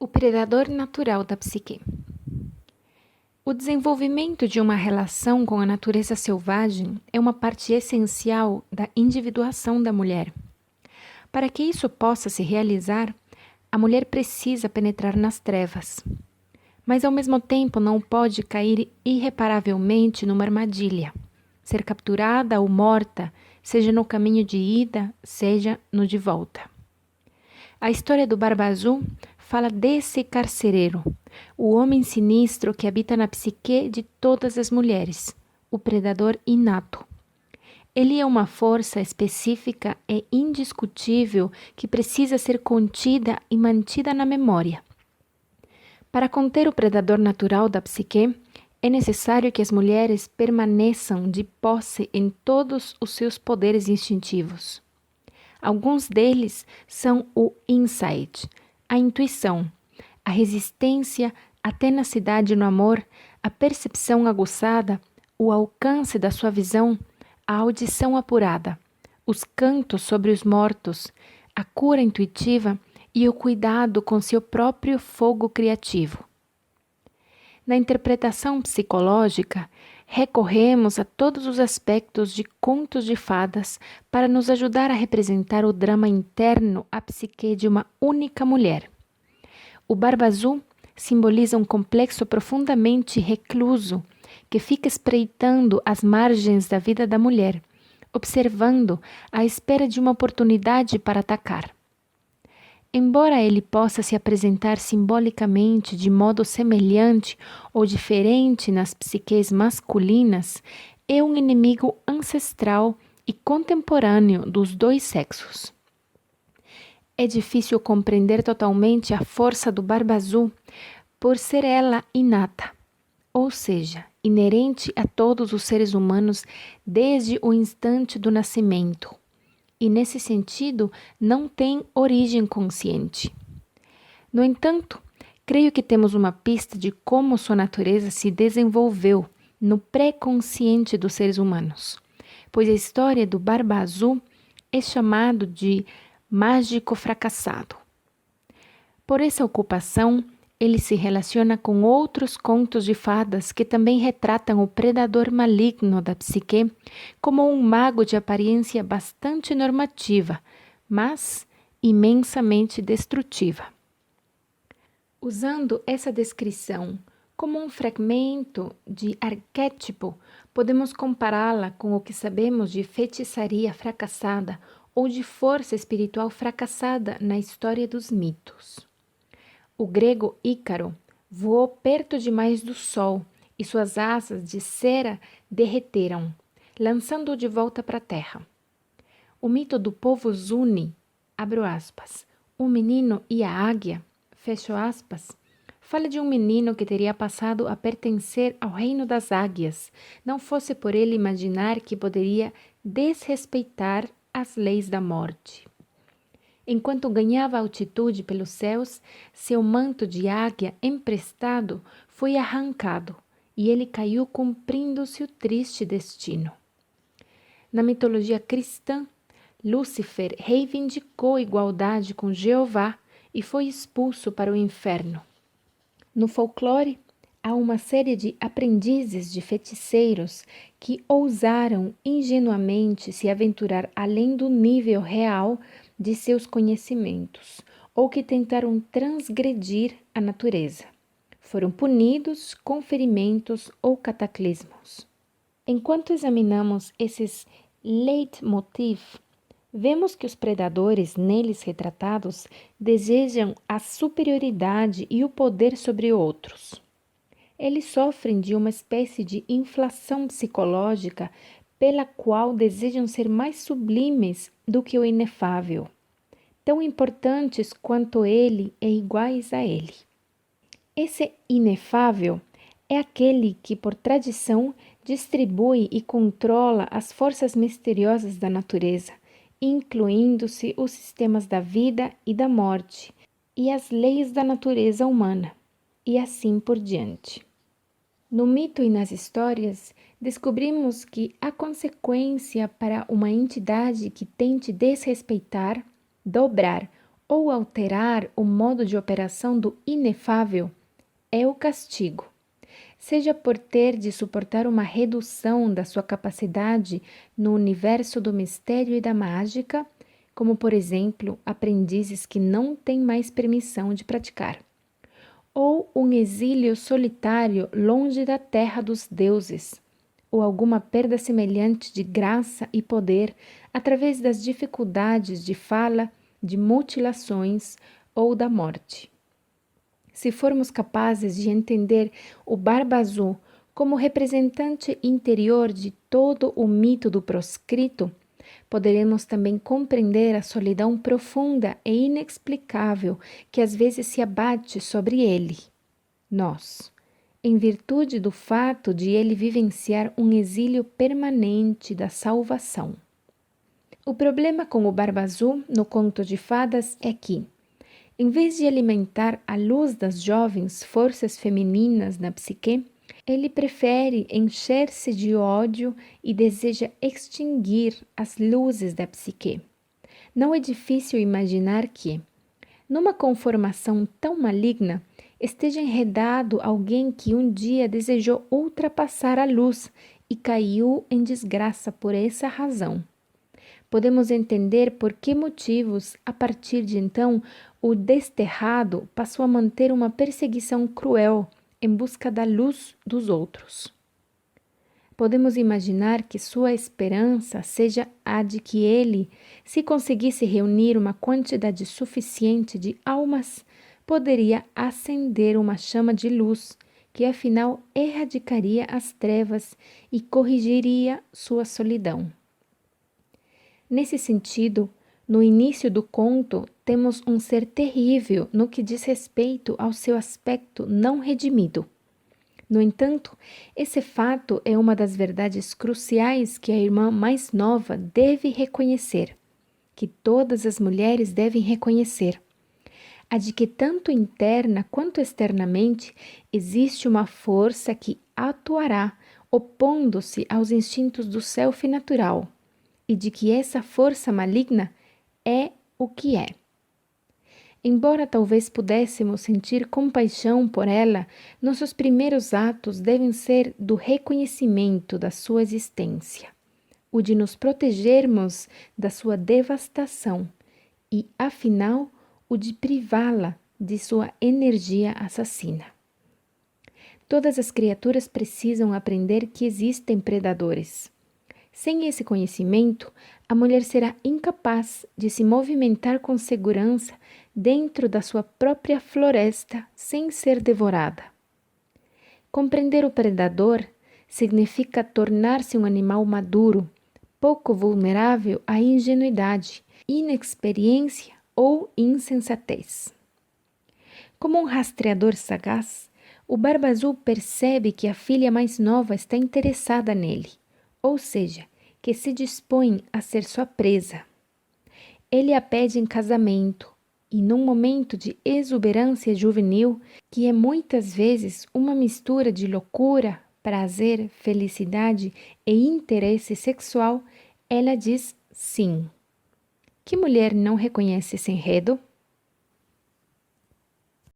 O predador natural da psique. O desenvolvimento de uma relação com a natureza selvagem é uma parte essencial da individuação da mulher. Para que isso possa se realizar, a mulher precisa penetrar nas trevas, mas ao mesmo tempo não pode cair irreparavelmente numa armadilha, ser capturada ou morta, seja no caminho de ida, seja no de volta. A história do Barba Azul fala desse carcereiro, o homem sinistro que habita na psique de todas as mulheres, o predador inato. Ele é uma força específica e indiscutível que precisa ser contida e mantida na memória. Para conter o predador natural da psique, é necessário que as mulheres permaneçam de posse em todos os seus poderes instintivos. Alguns deles são o insight, a intuição, a resistência, a tenacidade no amor, a percepção aguçada, o alcance da sua visão, a audição apurada, os cantos sobre os mortos, a cura intuitiva e o cuidado com seu próprio fogo criativo. Na interpretação psicológica, recorremos a todos os aspectos de contos de fadas para nos ajudar a representar o drama interno à psique de uma única mulher. O Barba Azul simboliza um complexo profundamente recluso que fica espreitando as margens da vida da mulher, observando à espera de uma oportunidade para atacar. Embora ele possa se apresentar simbolicamente de modo semelhante ou diferente nas psiques masculinas, é um inimigo ancestral e contemporâneo dos dois sexos. É difícil compreender totalmente a força do Barba Azul por ser ela inata, ou seja, inerente a todos os seres humanos desde o instante do nascimento. E, nesse sentido, não tem origem consciente. No entanto, creio que temos uma pista de como sua natureza se desenvolveu no pré-consciente dos seres humanos, pois a história do Barba Azul é chamado de mágico fracassado. Por essa ocupação, ele se relaciona com outros contos de fadas que também retratam o predador maligno da psique como um mago de aparência bastante normativa, mas imensamente destrutiva. Usando essa descrição como um fragmento de arquétipo, podemos compará-la com o que sabemos de feitiçaria fracassada ou de força espiritual fracassada na história dos mitos. O grego Ícaro voou perto demais do sol e suas asas de cera derreteram, lançando-o de volta para a terra. O mito do povo Zuni, abro aspas, o menino e a águia, fecho aspas, fala de um menino que teria passado a pertencer ao reino das águias, não fosse por ele imaginar que poderia desrespeitar as leis da morte. Enquanto ganhava altitude pelos céus, seu manto de águia emprestado foi arrancado e ele caiu cumprindo-se o triste destino. Na mitologia cristã, Lúcifer reivindicou igualdade com Jeová e foi expulso para o inferno. No folclore, há uma série de aprendizes de feiticeiros que ousaram ingenuamente se aventurar além do nível real de seus conhecimentos, ou que tentaram transgredir a natureza. Foram punidos com ferimentos ou cataclismos. Enquanto examinamos esses leitmotiv, vemos que os predadores neles retratados desejam a superioridade e o poder sobre outros. Eles sofrem de uma espécie de inflação psicológica pela qual desejam ser mais sublimes do que o inefável, tão importantes quanto ele e iguais a ele. Esse inefável é aquele que, por tradição, distribui e controla as forças misteriosas da natureza, incluindo-se os sistemas da vida e da morte e as leis da natureza humana, e assim por diante. No mito e nas histórias, descobrimos que a consequência para uma entidade que tente desrespeitar, dobrar ou alterar o modo de operação do inefável é o castigo, seja por ter de suportar uma redução da sua capacidade no universo do mistério e da mágica, como, por exemplo, aprendizes que não têm mais permissão de praticar, ou um exílio solitário longe da terra dos deuses, ou alguma perda semelhante de graça e poder através das dificuldades de fala, de mutilações ou da morte. Se formos capazes de entender o Barba Azul como representante interior de todo o mito do proscrito, poderemos também compreender a solidão profunda e inexplicável que às vezes se abate sobre ele, nós, em virtude do fato de ele vivenciar um exílio permanente da salvação. O problema com o Barba Azul no conto de fadas é que, em vez de alimentar a luz das jovens forças femininas na psique, ele prefere encher-se de ódio e deseja extinguir as luzes da psique. Não é difícil imaginar que, numa conformação tão maligna, esteja enredado alguém que um dia desejou ultrapassar a luz e caiu em desgraça por essa razão. Podemos entender por que motivos, a partir de então, o desterrado passou a manter uma perseguição cruel em busca da luz dos outros. Podemos imaginar que sua esperança seja a de que ele, se conseguisse reunir uma quantidade suficiente de almas, poderia acender uma chama de luz que afinal erradicaria as trevas e corrigiria sua solidão. Nesse sentido, no início do conto, temos um ser terrível no que diz respeito ao seu aspecto não redimido. No entanto, esse fato é uma das verdades cruciais que a irmã mais nova deve reconhecer, que todas as mulheres devem reconhecer, a de que tanto interna quanto externamente existe uma força que atuará opondo-se aos instintos do self natural, e de que essa força maligna é o que é. Embora talvez pudéssemos sentir compaixão por ela, nossos primeiros atos devem ser do reconhecimento da sua existência, o de nos protegermos da sua devastação e, afinal, o de privá-la de sua energia assassina. Todas as criaturas precisam aprender que existem predadores. Sem esse conhecimento, a mulher será incapaz de se movimentar com segurança dentro da sua própria floresta sem ser devorada. Compreender o predador significa tornar-se um animal maduro, pouco vulnerável à ingenuidade, inexperiência ou insensatez. Como um rastreador sagaz, o Barba Azul percebe que a filha mais nova está interessada nele, ou seja, que se dispõe a ser sua presa. Ele a pede em casamento e, num momento de exuberância juvenil, que é muitas vezes uma mistura de loucura, prazer, felicidade e interesse sexual, ela diz sim. Que mulher não reconhece esse enredo?